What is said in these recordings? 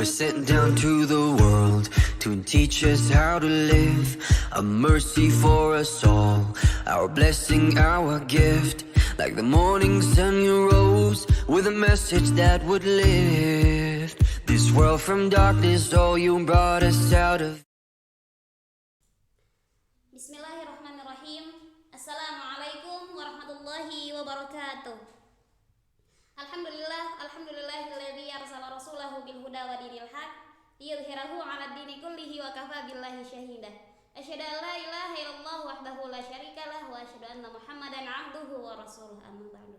was sent down to the world to teach us how to live. A mercy for us all, our blessing, our gift. Like the morning sun you rose with a message that would lift this world from darkness. Oh, you brought us out of. Bismillahirrahmanirrahim. Assalamualaikum warahmatullahi wabarakatuh. Alhamdulillahilladzi arsala rasulahu bil huda wa dinil haq liyudhhirahu 'ala dini kullihi wa kafa billahi shahida. Asyhadu an la ilaha illallah wahdahu la syarikalah wa asyhadu anna Muhammadan 'abduhu wa rasuluh. Amma ba'du.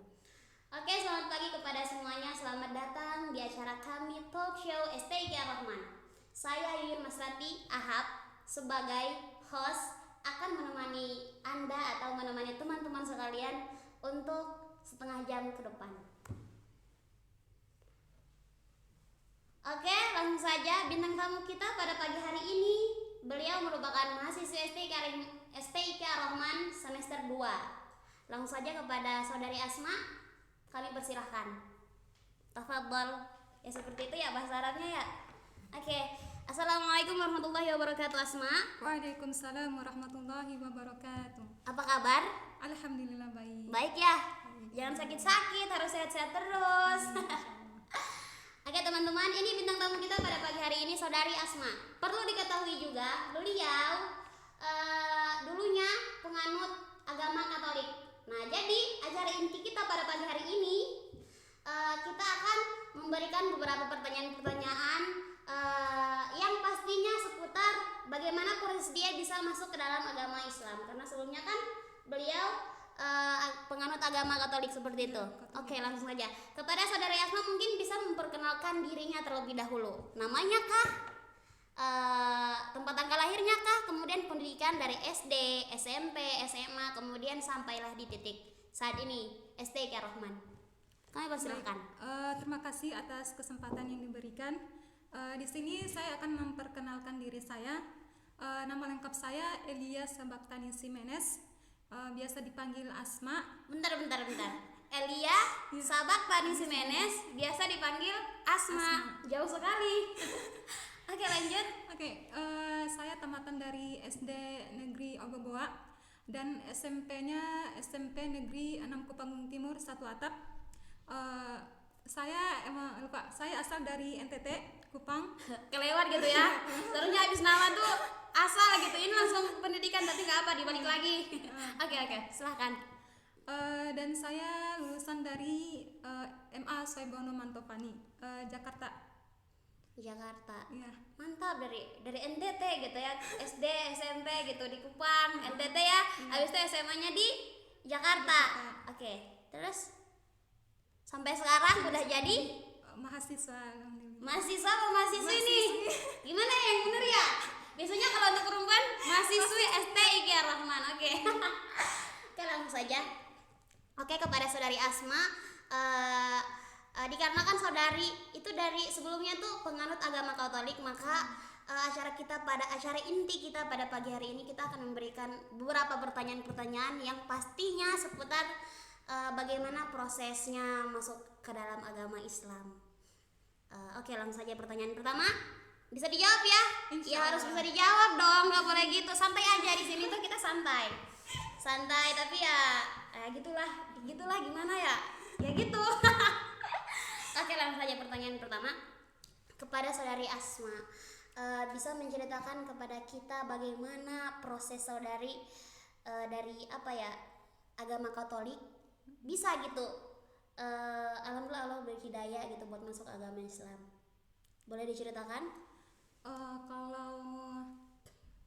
Oke, selamat pagi kepada semuanya. Selamat datang di acara kami Talk Show STIK Ar-Rahman. Saya Yuyun Masrati Ahab sebagai host akan menemani Anda atau menemani teman-teman sekalian untuk setengah jam ke depan. Oke, langsung saja bintang tamu kita pada pagi hari ini. Beliau merupakan mahasiswa STIK Ar-Rahman semester 2. Langsung saja kepada saudari Asma, kami persilahkan. Tafadhol. Ya seperti itu ya bahasa Arabnya ya. Oke. Assalamualaikum warahmatullahi wabarakatuh, Asma. Waalaikumsalam warahmatullahi wabarakatuh. Apa kabar? Alhamdulillah baik. Baik ya. Jangan sakit-sakit, harus sehat-sehat terus. Oke teman-teman, ini bintang tamu kita pada pagi hari ini saudari Asma. Perlu diketahui juga, beliau dulunya penganut agama Katolik. Nah, jadi acara inti kita pada pagi hari ini kita akan memberikan beberapa pertanyaan-pertanyaan yang pastinya seputar bagaimana proses dia bisa masuk ke dalam agama Islam. Karena sebelumnya kan beliau penganut agama Katolik seperti itu. Oke, langsung saja. Kepada saudari Asma mungkin bisa memperkenalkan dirinya terlebih dahulu. Namanya kah? Tempat tanggal lahirnya kah? Kemudian pendidikan dari SD, SMP, SMA, kemudian sampailah di titik saat ini STIK Ar-Rahman. Kami persilakan. Terima kasih atas kesempatan yang diberikan. Di sini saya akan memperkenalkan diri saya. Nama lengkap saya Elia Sabaktani Simenes. Biasa dipanggil Asma. Bentar. Elia Sabaktani Simenes, biasa dipanggil Asma. Jauh sekali. Oke, lanjut. Oke, saya tamatan dari SD Negeri Ogogoa dan SMP-nya SMP Negeri 6 Kupang Timur 1 Atap. Saya asal dari NTT Kupang. Kelewat gitu ya. Seharusnya habis nama tuh asal gitu. Ini langsung pendidikan tapi nggak apa dibalik lagi. Oke, silahkan. Dan saya lulusan dari MA Soebono Mantopani, Jakarta. Ya. Mantap, dari NTT gitu ya. SD, SMP gitu di Kupang, NTT ya. Habis itu SMA-nya di Jakarta. Oke. Terus sampai sekarang udah jadi mahasiswa. Mahasiswa apa mahasiswi nih? Gimana yang bener ya? Biasanya kalau untuk perempuan mahasiswi STIK Ar-Rahman. Oke. Oke, langsung saja. Oke, kepada saudari Asma, dikarenakan saudari itu dari sebelumnya tuh penganut agama Katolik, maka acara inti kita pada pagi hari ini kita akan memberikan beberapa pertanyaan-pertanyaan yang pastinya seputar bagaimana prosesnya masuk ke dalam agama Islam. Oke, langsung saja pertanyaan pertama. Bisa dijawab ya? Ya harus bisa dijawab dong, nggak boleh gitu. Santai aja di sini tuh kita santai, tapi ya gitulah gimana ya? Ya gitu. Oke, langsung saja pertanyaan pertama kepada saudari Asma. Bisa menceritakan kepada kita bagaimana proses saudari dari agama Katolik bisa gitu. Alhamdulillah Allah beri hidayah gitu buat masuk agama Islam. Boleh diceritakan? Kalau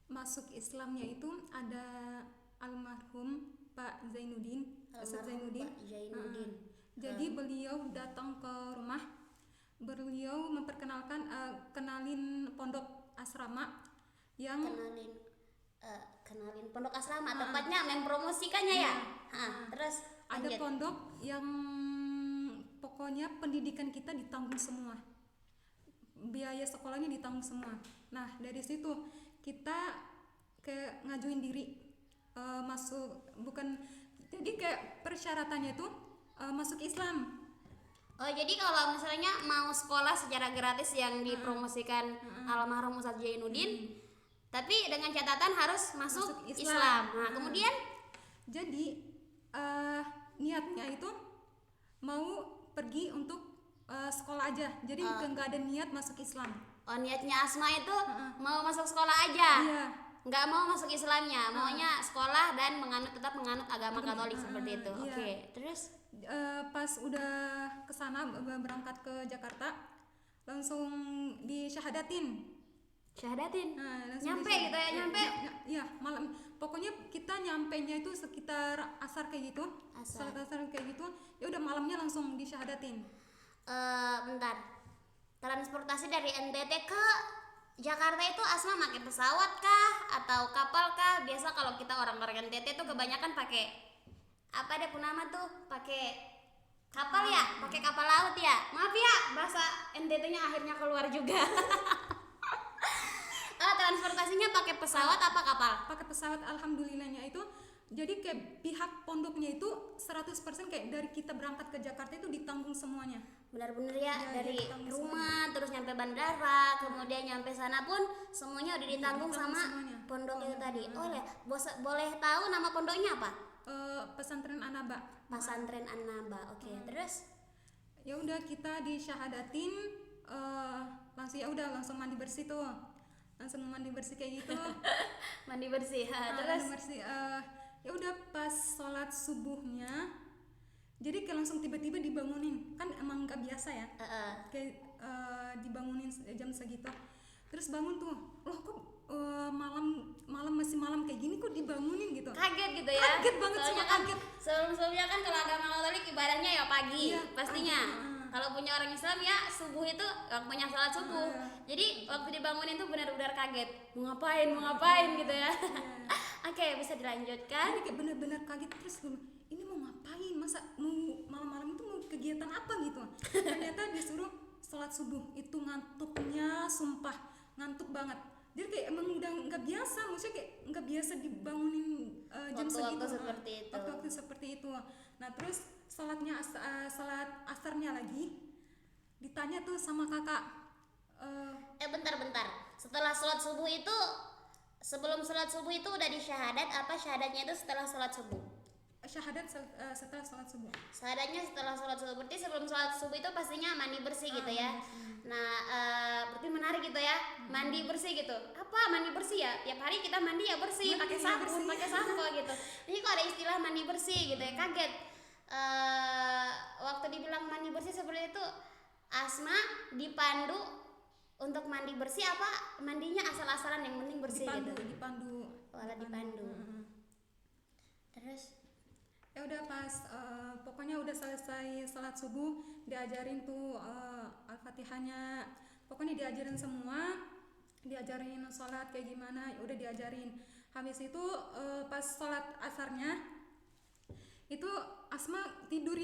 masuk Islamnya itu ada almarhum Pak Zainuddin. Jadi beliau datang ke rumah, beliau memperkenalkan kenalin pondok asrama yang kenalin pondok asrama, tepatnya mempromosikannya ya. Terus ada pondok yang pokoknya pendidikan kita ditanggung semua, biaya sekolahnya ditanggung semua. Nah, dari situ kita ngajuin diri masuk, bukan jadi kayak persyaratannya itu masuk Islam. Oh, jadi kalau misalnya mau sekolah secara gratis yang dipromosikan almarhum Ustadz Jainuddin, tapi dengan catatan harus masuk Masuk Islam. Islam. Nah, kemudian Jadi niatnya itu mau pergi untuk sekolah aja. Jadi nggak ada niat masuk Islam. oh, niatnya Asma itu mau masuk sekolah aja. Iya. Nggak mau masuk Islamnya, maunya sekolah dan tetap menganut agama Katolik seperti itu. Iya. Oke, terus Pas udah kesana berangkat ke Jakarta, langsung disyahadatin. syahadatin. Nah, langsung Nyampe gitu ya, nyampe. Iya, malam. Pokoknya kita nyampenya itu sekitar asar kayak gitu. Asar. Salat asar kayak gitu. Ya udah malamnya langsung disyahadatin. Bentar. Transportasi dari NTT ke Jakarta itu Asma pakai pesawat kah atau kapal kah? Biasa kalau kita orang-orang NTT tuh kebanyakan pakai apa deh nama tuh? Pakai kapal ya, pakai kapal laut ya. Maaf ya, bahasa NTT-nya akhirnya keluar juga. Transportasinya pakai pesawat apa kapal? Pakai pesawat, alhamdulillahnya itu. Jadi kayak pihak pondoknya itu 100% kayak dari kita berangkat ke Jakarta itu ditanggung semuanya. Benar-benar ya, Ya, dari ditanggung rumah terus nyampe bandara, kemudian nyampe sana pun semuanya udah ditanggung ditanggung sama semuanya. pondok itu tadi. Oh ya, boleh tahu nama pondoknya apa? Pesantren Anaba. Pesantren An-Naba. Oke, terus Ya udah kita disyahadatin, langsung ya udah langsung mandi bersih tuh. Langsung mandi bersih kayak gitu. mandi bersih. Mandi Terus bersih. Ya udah pas sholat subuhnya, jadi kayak langsung tiba-tiba dibangunin, kan emang nggak biasa ya, kayak dibangunin jam segitu. Terus bangun tuh, loh kok malam masih malam kayak gini kok dibangunin gitu. kaget gitu ya. Kaget banget, Soalnya semua kan kaget. sebelum-sebelumnya kan kalau agama Katolik ibadahnya ya pagi, Iya, pastinya. Kalau punya orang Islam ya subuh itu waktunya sholat subuh. Jadi waktu dibangunin tuh benar-benar kaget. Mau ngapain gitu ya. Oke, bisa dilanjutkan. Ini kayak bener-bener kaget, terus ini mau ngapain, masa mau malam-malam itu mau kegiatan apa gitu. Ternyata disuruh sholat subuh. Itu ngantuknya sumpah ngantuk banget. Jadi kayak emang udah nggak biasa, maksudnya kayak nggak biasa dibangunin jam Waktu-waktu segitu. seperti itu. Waktu-waktu seperti itu. Nah terus salat asarnya lagi ditanya tuh sama kakak. Bentar. Setelah sholat subuh itu, sebelum sholat subuh itu udah disyahadat apa syahadatnya itu setelah sholat subuh? Syahadat setelah sholat subuh. Syahadatnya setelah sholat subuh, berarti sebelum sholat subuh itu pastinya mandi bersih gitu ya. Nah, berarti menarik gitu ya, mandi bersih gitu. Apa mandi bersih ya? Tiap hari kita mandi ya bersih, pakai sabun, pakai sampo gitu. Jadi kok ada istilah mandi bersih gitu ya, kaget. Waktu dibilang mandi bersih seperti itu, Asma dipandu untuk mandi bersih apa mandinya asal-asalan yang penting bersih Dipandu. Walah dipandu. Terus Ya udah pas pokoknya udah selesai salat subuh, diajarin tuh Al-Fatihahnya, pokoknya diajarin semua, diajarin sholat kayak gimana, ya udah diajarin. Habis itu pas sholat asarnya itu Asma tidur,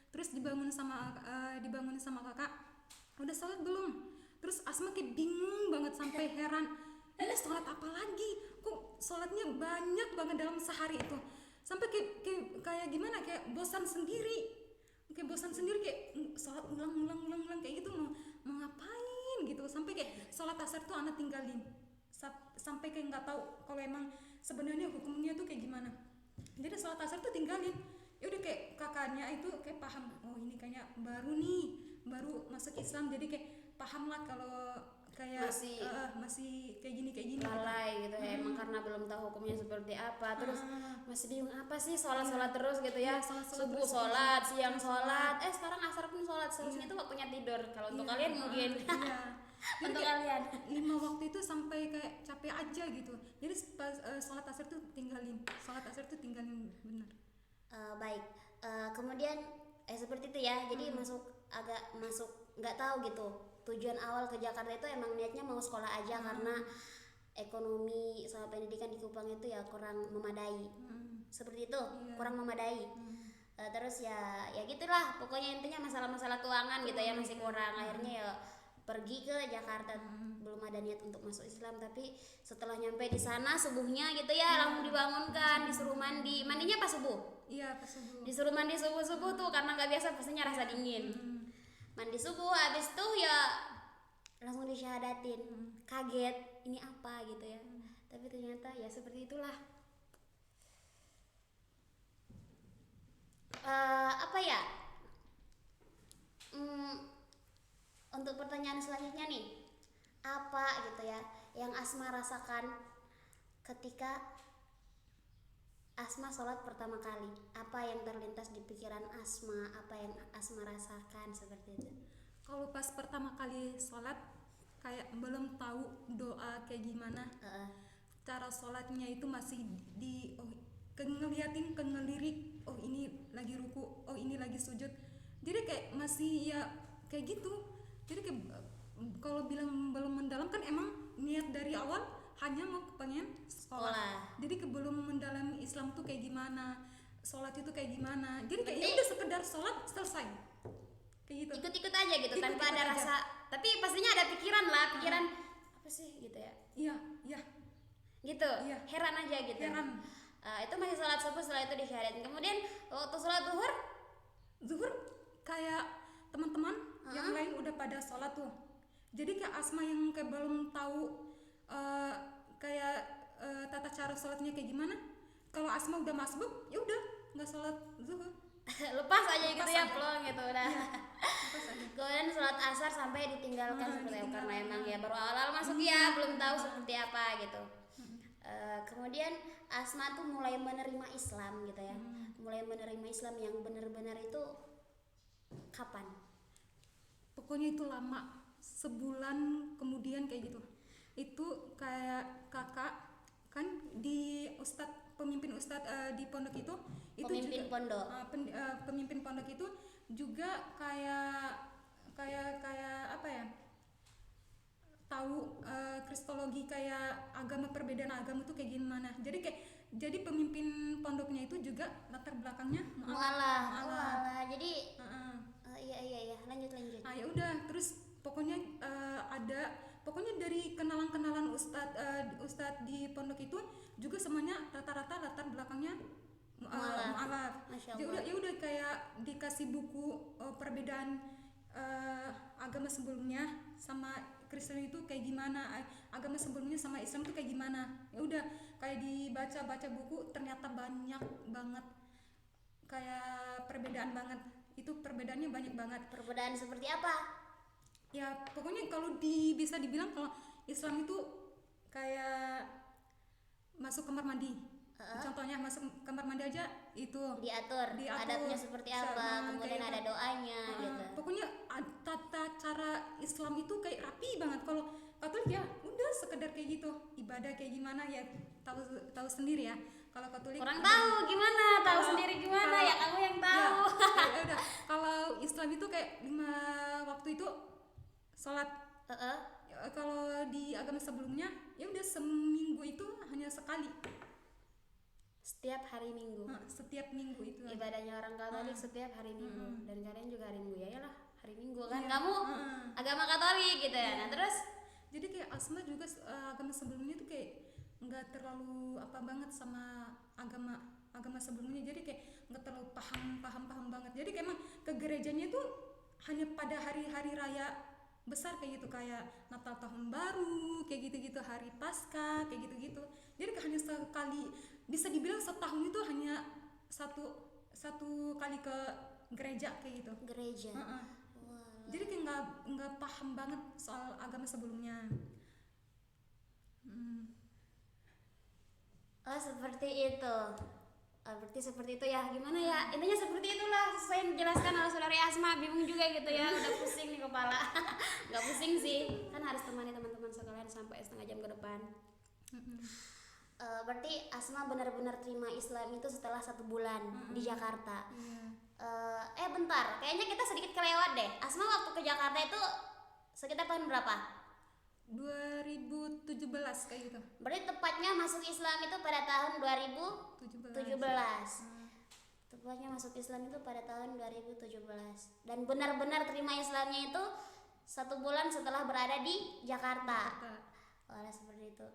terus dibangun sama kakak, udah sholat belum? Terus Asma kayak bingung banget sampai heran, ini sholat apa lagi? Kok sholatnya banyak banget dalam sehari itu? Sampai kayak gimana, kayak bosan sendiri, kayak sholat ulang kayak gitu, mau ngapain gitu. Sampai kayak sholat asar tuh anak tinggalin, sampai kayak nggak tahu kalau emang sebenarnya hukumnya tuh kayak gimana. Jadi sholat asar tuh tinggalin. Ya udah kayak kakaknya itu kayak paham, oh ini kayaknya baru masuk Islam, jadi kayak paham lah kalau kayak masih kayak gini lalai gitu ya, emang karena belum tahu hukumnya seperti apa, terus masih bingung apa sih sholat terus gitu ya, subuh sholat, siang sholat, sekarang asar pun sholat, seharusnya itu waktunya tidur. Kalau untuk kalian mungkin untuk kalian 5 waktu itu sampai kayak capek aja gitu. Jadi pas sholat asar tuh tinggalin bener. Baik. Kemudian seperti itu ya, jadi masuk nggak tahu gitu. Tujuan awal ke Jakarta itu emang niatnya mau sekolah aja karena ekonomi sama pendidikan di Kupang itu ya kurang memadai. Seperti itu, kurang memadai. Terus ya gitulah, pokoknya intinya masalah-masalah keuangan gitu ya masih kurang. Akhirnya ya pergi ke Jakarta, belum ada niat untuk masuk Islam, tapi setelah nyampe di sana subuhnya gitu ya langsung dibangunkan, disuruh mandinya pas subuh. Iya, Iya, pas subuh. Disuruh mandi subuh tuh karena nggak biasa pastinya rasa dingin. Mandi subuh habis tuh ya langsung disyahadatin. Kaget, ini apa gitu ya. Tapi ternyata ya seperti itulah. Apa ya? Untuk pertanyaan selanjutnya nih, apa gitu ya yang Asma rasakan ketika Asma sholat pertama kali? Apa yang terlintas di pikiran Asma? Apa yang Asma rasakan seperti itu? Kalau pas pertama kali sholat kayak belum tahu doa kayak gimana. Cara sholatnya itu masih ngelirik, oh ini lagi ruku, oh ini lagi sujud. Jadi kayak masih ya kayak gitu. Jadi kayak kalau bilang belum mendalam kan emang niat dari awal hanya mau pengen sekolah. Jadi belum mendalami Islam tuh kayak gimana, sholat itu kayak gimana. Jadi kayak ya udah sekedar sholat selesai. Kayak gitu. Ikut-ikut aja gitu tanpa Ikut-ikut ada aja. rasa. Tapi pastinya ada pikiran apa sih gitu ya. Iya. Gitu. Iya. Heran aja gitu. Heran. Itu masih sholat subuh, setelah itu disyahadatin. Kemudian waktu sholat Zuhur kayak teman-teman yang lain udah pada sholat tuh. Jadi kayak Asma yang kayak belum tahu tata cara sholatnya kayak gimana. Kalau Asma udah masbuk, ya udah nggak sholat zuhur. lepas aja gitu ya, aja. plong gitu udah. Lepas aja. Kemudian sholat asar sampai ditinggalkan seperti itu karena emang ya baru awal masuk ya belum tahu seperti apa gitu. Kemudian Asma tuh mulai menerima Islam gitu ya. Mulai menerima Islam yang benar-benar itu kapan? Pokoknya itu lama, sebulan kemudian kayak gitu. Itu kayak kakak kan di pemimpin ustadz di pondok itu Pemimpin juga, pondok. Pemimpin pondok itu juga kayak apa ya, tahu kristologi kayak perbedaan agama tuh kayak gimana. Jadi pemimpin pondoknya itu juga latar belakangnya Mu'alah. Jadi iya lanjut. Nah ya udah, terus pokoknya pokoknya dari kenalan ustadz di pondok itu juga semuanya rata-rata latar belakangnya mu'alaf. Masya Allah. Ya udah kayak dikasih buku perbedaan agama sebelumnya sama Kristen itu kayak gimana, agama sebelumnya sama Islam itu kayak gimana. Ya udah kayak dibaca buku, ternyata banyak banget kayak perbedaan banget. Itu perbedaannya banyak banget. Perbedaan seperti apa? Ya pokoknya kalau bisa dibilang kalau Islam itu kayak masuk kamar mandi. Contohnya masuk kamar mandi aja itu Diatur. Adabnya seperti apa, kemudian ada doanya gitu. Pokoknya tata cara Islam itu kayak rapi banget. Kalau Katolik ya udah sekedar kayak gitu, ibadah kayak gimana ya tahu sendiri ya. Kalau Katolik Orang tahu gimana, tahu sendiri gimana ya kamu yang tahu. Ya udah. Kalau Islam itu kayak 5 waktu itu sholat. Kalau di agama sebelumnya ya udah seminggu itu hanya sekali. Setiap hari Minggu. Setiap minggu itu Ibadahnya orang Katolik setiap hari Minggu. Dan kalian juga hari Minggu ya lah, hari Minggu kan. Kamu agama Katolik gitu ya. Nah, terus jadi kayak Asma juga agama sebelumnya tuh kayak nggak terlalu apa banget sama agama sebelumnya. Jadi kayak nggak terlalu paham banget. Jadi kayak emang ke gerejanya tuh hanya pada hari-hari raya besar kayak gitu, kayak Natal, tahun baru kayak gitu-gitu, hari Paskah kayak gitu-gitu. Jadi hanya sekali, bisa dibilang setahun itu hanya satu kali ke gereja kayak gitu. gereja. Jadi kayak nggak paham banget soal agama sebelumnya. Oh, seperti itu. Berarti seperti itu ya. Gimana ya? Intinya seperti itulah sesuai yang dijelaskan oleh saudari Asma. Bingung juga gitu ya. Udah pusing nih kepala. Nggak pusing sih. Kan harus temani teman-teman sekalian sampai setengah jam ke depan. Berarti Asma benar-benar terima Islam itu setelah 1 bulan di Jakarta. Bentar, kayaknya kita sedikit kelewat deh. Asma waktu ke Jakarta itu sekitar tahun berapa? 2017 kayak gitu. Berarti tepatnya masuk Islam itu pada tahun 2017. Tepatnya masuk Islam itu pada tahun 2017. Dan benar-benar terima Islamnya itu 1 bulan setelah berada di Jakarta. Oleh seperti itu.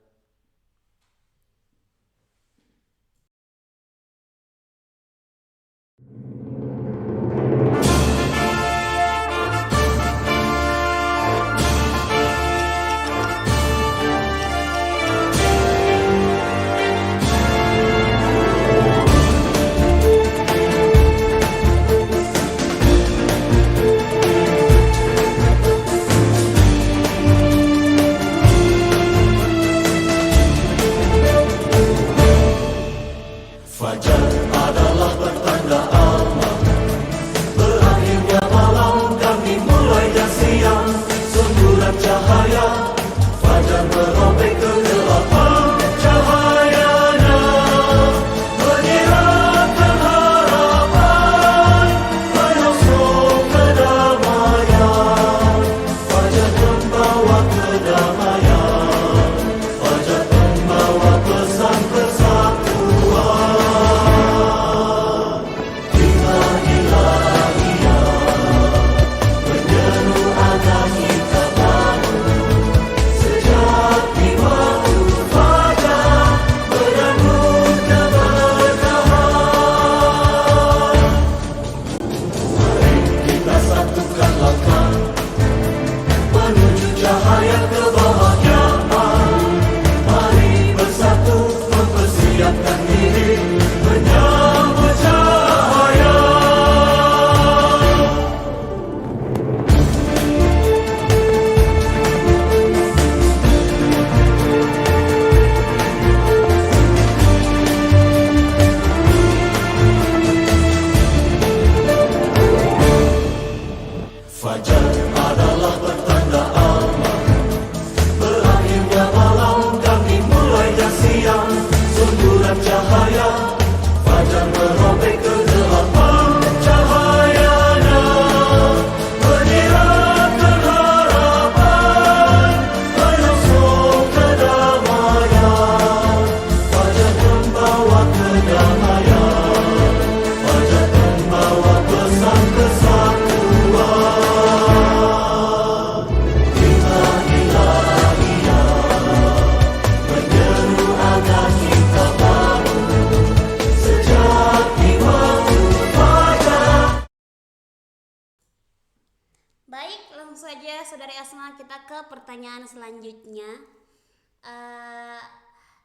Baik, langsung saja Saudari Asma kita ke pertanyaan selanjutnya.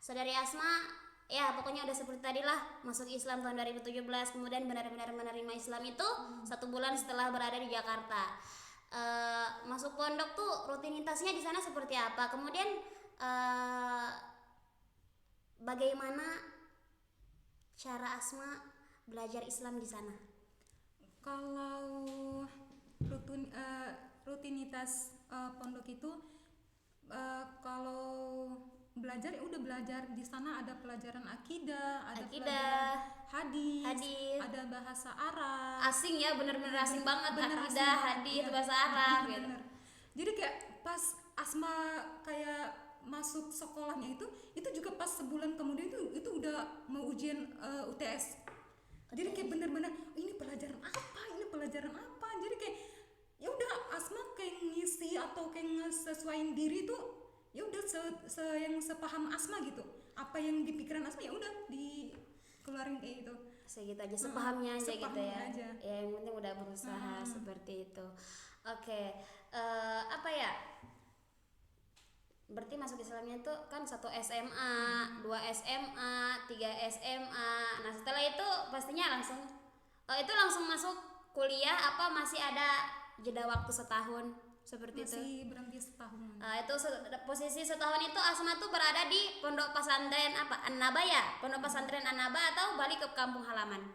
Saudari Asma, ya pokoknya udah seperti tadi lah, masuk Islam tahun 2017, kemudian benar-benar menerima Islam itu 1 bulan setelah berada di Jakarta. Masuk pondok tuh rutinitasnya di sana seperti apa? Kemudian bagaimana cara Asma belajar Islam di sana? Kalau rutinitas pondok itu kalau belajar ya udah belajar di sana, ada pelajaran akidah, ada pelajaran hadis, ada bahasa Arab. Asing ya, bener-bener asing banget, Bener akidah, asing banget, hadis, iya. bahasa Arab gitu. Bener. Jadi kayak pas Asma kayak masuk sekolahnya itu juga pas sebulan kemudian itu udah mau ujian UTS. Jadi kayak bener-bener ini pelajaran apa, jadi kayak ya udah Asma kayak ngisi atau kayak ngesesuaiin diri tuh ya udah yang sepaham Asma gitu, apa yang di pikiran Asma ya udah dikeluarin kayak gitu. Segitu aja, sepahamnya aja gitu ya. Aja. Ya yang penting udah berusaha seperti itu. Oke, apa ya? Berarti masuk Islamnya tuh kan 1 SMA, 2 SMA, 3 SMA. Nah setelah itu pastinya itu langsung masuk kuliah apa masih ada jeda waktu setahun seperti itu? Masih berhenti setahun. Itu posisi setahun itu Asma tuh berada di pondok pesantren apa? An-Naba ya? Pondok pesantren An-Naba atau balik ke kampung halaman?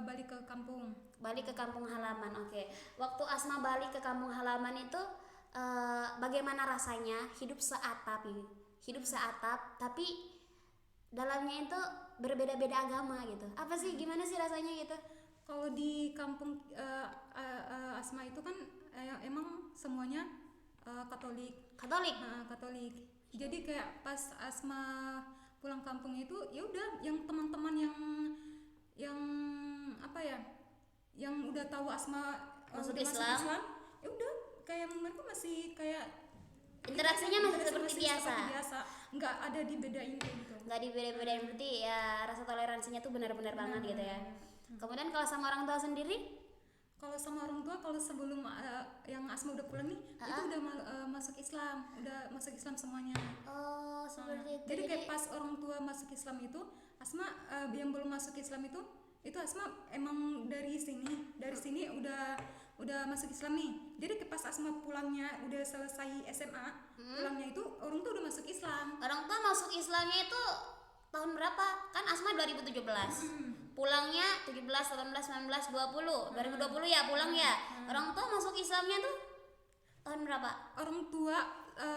Balik ke kampung. Balik ke kampung halaman. Oke. Waktu Asma balik ke kampung halaman itu bagaimana rasanya hidup seatap tapi dalamnya itu berbeda-beda agama gitu. Apa sih, gimana sih rasanya gitu? Kalau di kampung Asma itu kan emang semuanya Katolik. Katolik. Katolik. Jadi kayak pas Asma pulang kampung itu ya udah yang teman-teman yang apa ya, yang udah tahu Asma Masuk udah Islam, ya udah kayak mereka masih kayak interaksinya masih seperti biasa. Nggak ada dibedain kayak gitu. Nggak dibeda-bedain, berarti ya rasa toleransinya tuh benar-benar banget gitu ya. Kemudian kalau sama orang tua sendiri? Kalau sama orang tua, kalau sebelum yang Asma udah pulang nih, itu udah masuk Islam semuanya. Oh, seperti itu. Jadi kayak pas orang tua masuk Islam itu, Asma yang belum masuk Islam itu Asma emang dari sini udah masuk Islam nih. Jadi kayak pas Asma pulangnya udah selesai SMA, pulangnya itu orang tua udah masuk Islam. Orang tua masuk Islamnya itu tahun berapa? Kan Asma 2017. Pulangnya 17, 18, 19, 20. 2020 ya pulang ya. Orang tua masuk Islamnya tuh tahun berapa? Orang tua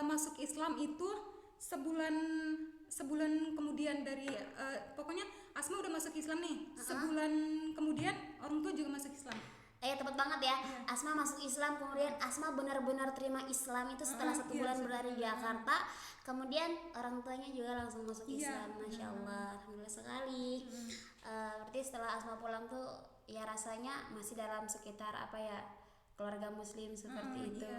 masuk Islam itu sebulan kemudian dari pokoknya Asma udah masuk Islam nih. Sebulan kemudian orang tua juga masuk Islam. Tepat banget ya. Asma masuk Islam, kemudian Asma benar-benar terima Islam itu setelah 1 bulan berada di Jakarta. Kemudian orang tuanya juga langsung masuk Islam. Masya Allah, alhamdulillah sekali. Berarti setelah Asma pulang tuh ya rasanya masih dalam sekitar apa ya, keluarga Muslim seperti itu.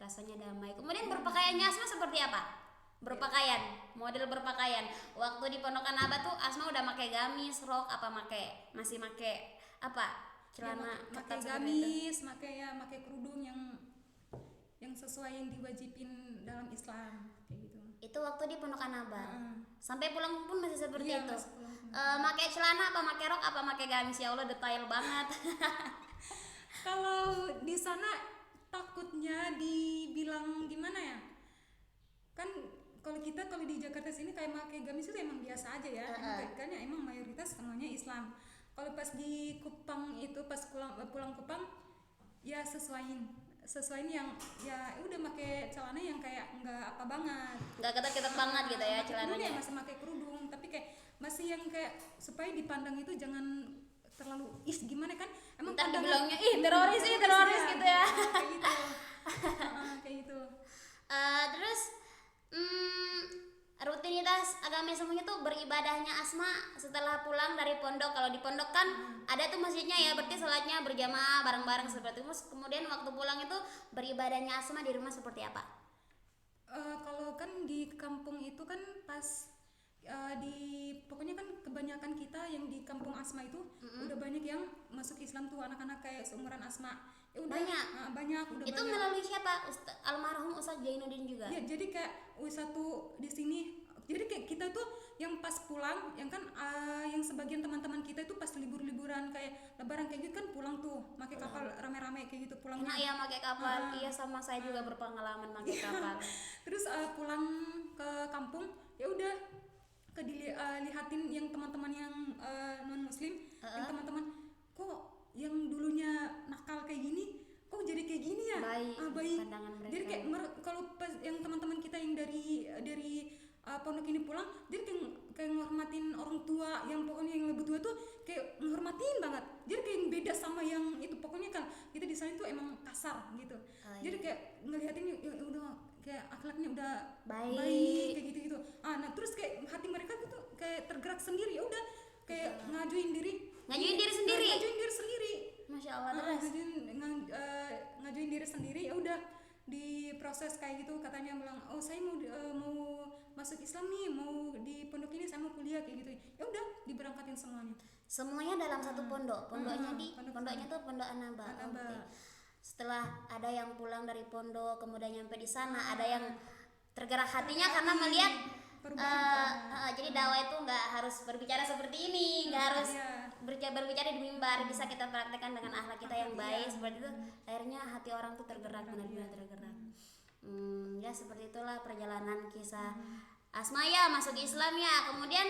Rasanya damai. Kemudian berpakaiannya Asma seperti apa? Berpakaian, model berpakaian. Waktu di Pondokan Aba tuh Asma udah pakai gamis, rok, apa masih pakai apa? Celana pakai ketat seperti itu. gamis, pakai kerudung yang sesuai yang diwajibin dalam Islam kayak gitu. Itu waktu di Pondokan Aba. Sampai pulang pun masih seperti Iya, itu. masih pulang pun. Pakai celana apa pakai rok apa pakai gamis, ya Allah detail banget. Kalau di sana takutnya dibilang gimana ya? Kan kalau di Jakarta sini kayak pakai gamis itu emang biasa aja ya. Kan ya emang mayoritas semuanya Islam. Kalau pas di Kupang itu pas pulang Kupang ya sesuaiin yang ya udah pakai celana yang kayak nggak apa banget. Nggak ketat-ketat banget gitu ya Pakai celananya. kerudung, masih pakai kerudung tapi kayak masih yang kayak supaya dipandang itu jangan terlalu gimana kan emang Ntar pandangan- dibilangnya teroris gitu ya. kayak gitu. Kayak gitu. Terus rutinitas agama semuanya tuh beribadahnya Asma setelah pulang dari pondok. Kalau di pondok kan ada tuh masjidnya ya, berarti sholatnya berjamaah bareng-bareng seperti itu. Kemudian waktu pulang itu beribadahnya Asma di rumah seperti apa? Kalau kan di kampung itu kan pas pokoknya kan kebanyakan kita yang di kampung Asma itu udah banyak yang masuk Islam tuh, anak-anak kayak seumuran Asma. Ya udah banyak udah Itu banyak. melalui siapa? Almarhum Ustaz Jainuddin juga. Ya, jadi kayak satu di sini. Jadi kayak kita tuh yang pas pulang, yang kan yang sebagian teman-teman kita itu pas libur-liburan kayak lebaran kayak gitu kan pulang tuh, pakai kapal rame-rame kayak gitu pulangnya. Enak ya pakai kapal. Iya sama saya juga berpengalaman pakai kapal. Terus pulang ke kampung ya udah lihatin yang teman-teman yang non muslim, yang teman-teman kok yang dulunya nakal kayak gini kok jadi kayak gini ya. Baik. Pandangan mereka. Jadi kayak kalau pas yang teman-teman kita yang dari pondok ini pulang, jadi kayak ngehormatin orang tua, yang pokoknya yang lebih tua tuh kayak ngehormatin banget. Jadi kayak beda sama yang itu, pokoknya kan kita di sana tuh emang kasar gitu. Jadi kayak ngelihatin ya udah kayak akhlaknya udah baik kayak gitu-gitu. Nah terus kayak hati mereka tuh kayak tergerak sendiri, ya udah kayak ngajuin diri sendiri. Masya Allah. Terus ngajuin diri sendiri, ya udah diproses kayak gitu. Katanya bilang saya mau masuk Islam nih, mau di pondok ini, saya mau kuliah kayak gitu. Ya udah diberangkatin semuanya dalam satu pondok. Pondoknya tuh Pondok Anaba. Oke. Setelah ada yang pulang dari pondok kemudian nyampe di sana, ada yang tergerak hatinya karena melihat jadi dakwah itu nggak harus berbicara seperti ini, nggak harus berbicara di mimbar, bisa kita praktekkan dengan akhlak kita yang baik seperti itu. Akhirnya hati orang tuh tergerak, benar-benar tergerak. Ya seperti itulah perjalanan kisah Asma ya masuk Islam ya. Kemudian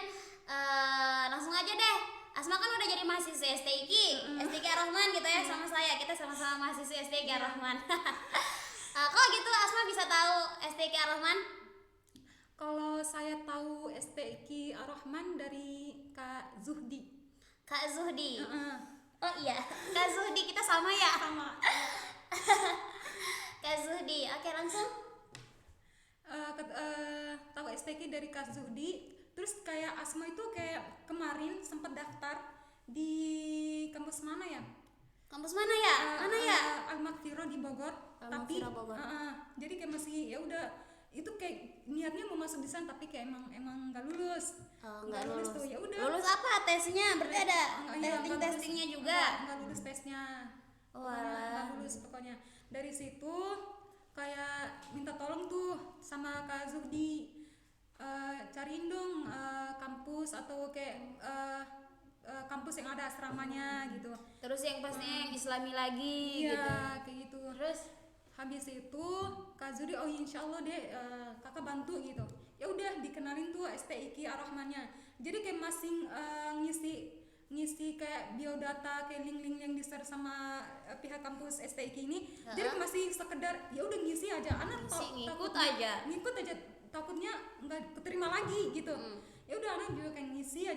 langsung aja deh, Asma kan udah jadi mahasiswa STIQ Ar-Rahman gitu ya, sama saya, kita sama-sama mahasiswa STIQ Ar-Rahman. Kok gitu Asma bisa tahu STIQ Ar-Rahman? Kalau saya tahu STIQ Ar-Rahman dari Kak Zuhdi. Oh iya, Kak Zuhdi, kita sama ya? Sama. Kak Zuhdi, oke langsung. Tahu STIQ dari Kak Zuhdi. Terus kayak Asma itu kayak kemarin sempat daftar di kampus mana ya? Kampus mana ya? Al-Maghfirah di Bogor. Al-Maghfirah Bogor. Jadi kayak masih ya udah itu kayak niatnya mau masuk di sana tapi kayak emang nggak lulus. Nggak lulus tuh, ya udah. Lulus apa tesnya? Berarti ada testingnya juga. Nggak lulus tesnya. Walah. Nggak lulus pokoknya. Dari situ kayak minta tolong tuh sama Kak Zuhdi, cariin dong kampus atau kayak kampus yang ada asramanya gitu. Terus yang pastinya yang Islami lagi Iya, gitu. kayak gitu. Terus Habis itu Kak Zuhdi insya Allah deh kakak bantu gitu. ya udah dikenalin tuh STIK Ar-Rahmannya. Jadi kayak masing ngisi kayak biodata, kayak link-link yang di-share sama pihak kampus STIK ini. Jadi masih sekedar ya udah ngisi aja, anak ngikut aja takutnya nggak keterima lagi gitu. Ya udah anak juga kayak ngisi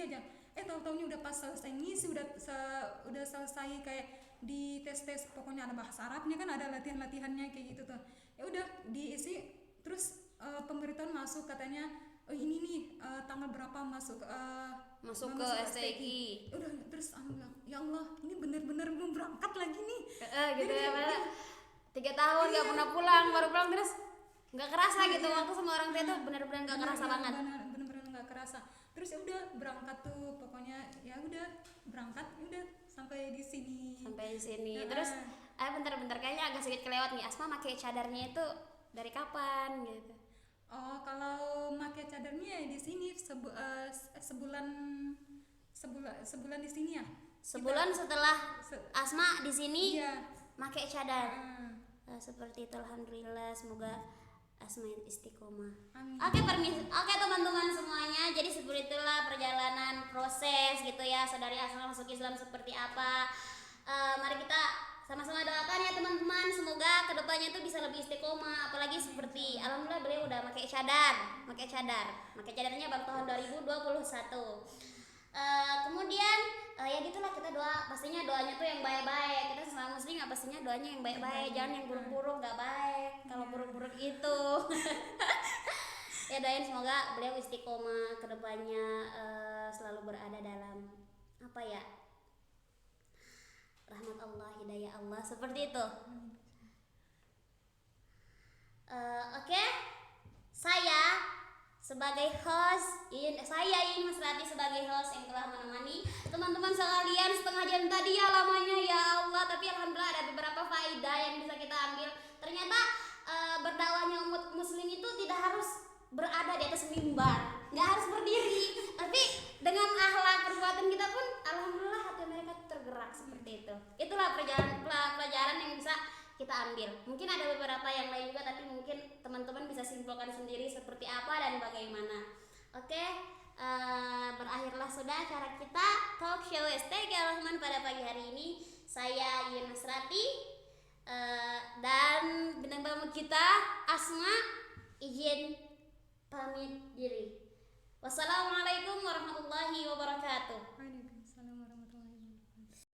aja. Tahu-taunya udah pas selesai ngisi, udah selesai kayak di tes pokoknya ada bahasa Arabnya kan, ada latihannya kayak gitu tuh. Ya udah diisi, terus pemberitahuan masuk katanya ini nih tanggal berapa masuk ke STIK. Udah terus bilang ya Allah ini bener-bener mau berangkat lagi nih. Gitu ya, 3 tahun nggak pernah pulang, baru pulang terus nggak kerasa gitu. Waktu sama orang tua tuh bener-bener nggak kerasa banget. Bener-bener nggak kerasa. Terus ya udah berangkat tuh, pokoknya ya udah berangkat, udah sampai di sini. Terus bentar kayaknya agak sedikit kelewat nih. Asma pakai cadarnya itu dari kapan gitu? Oh, kalau pakai cadarnya di sini sebulan di sini ya. Sebulan setelah Asma di sini pakai cadar. Seperti itu, alhamdulillah, semoga Asma istiqomah. Oke teman-teman semuanya, jadi seperti itulah perjalanan proses gitu ya saudari Asma masuk Islam seperti apa. Mari kita sama-sama doakan ya teman-teman, semoga kedepannya itu bisa lebih istiqomah, apalagi seperti alhamdulillah beliau udah pakai cadarnya baru tahun 2021. Kemudian ya gitulah, kita doa, pastinya doanya tuh yang baik-baik. Kita sesama muslim ya pastinya doanya yang baik-baik, jangan yang buruk-buruk, nggak baik kalau buruk-buruk itu. Ya doain semoga beliau istiqomah kedepannya, selalu berada dalam rahmat Allah, hidayah Allah, seperti itu. Oke. Saya sebagai host, saya Iin Masrati sebagai host yang telah menemani teman-teman sekalian setengah jam tadi ya lamanya ya Allah, tapi alhamdulillah ada beberapa faedah yang bisa kita ambil. Ternyata berdakwahnya umat muslim itu tidak harus berada di atas mimbar, nggak harus berdiri, tapi dengan akhlak perbuatan kita pun alhamdulillah hati mereka tergerak seperti itu. Itulah pelajaran yang bisa kita ambil. Mungkin ada beberapa yang lain juga, tapi mungkin teman-teman bisa simpulkan sendiri seperti apa dan bagaimana. Oke, berakhirlah sudah acara kita Talk Show STIK Ar-Rahman pada pagi hari ini. Saya Iin Masrati dan bintang tamu kita Asma, izin pamit diri. Wassalamualaikum warahmatullahi wabarakatuh. Waalaikumsalam warahmatullahi wabarakatuh.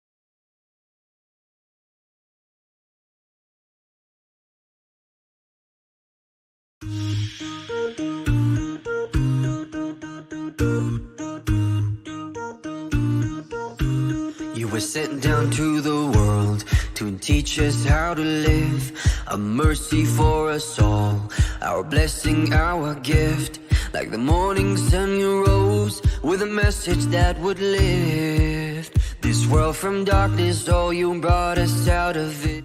You were sent down to the world to teach us how to live, a mercy for us all, our blessing, our gift. Like the morning sun you rose with a message that would lift this world from darkness. Oh, you brought us out of it.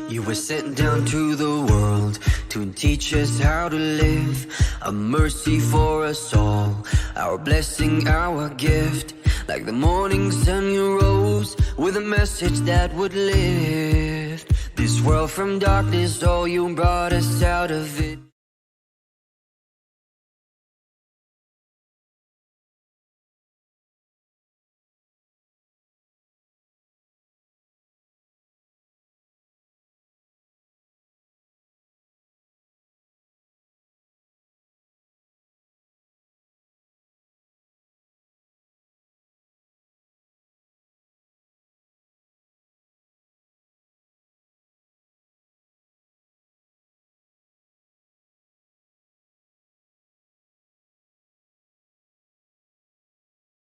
You were sent down to the world to teach us how to live, a mercy for us all, our blessing, our gift. Like the morning sun you rose with a message that would lift this world from darkness. Oh, you brought us out of it.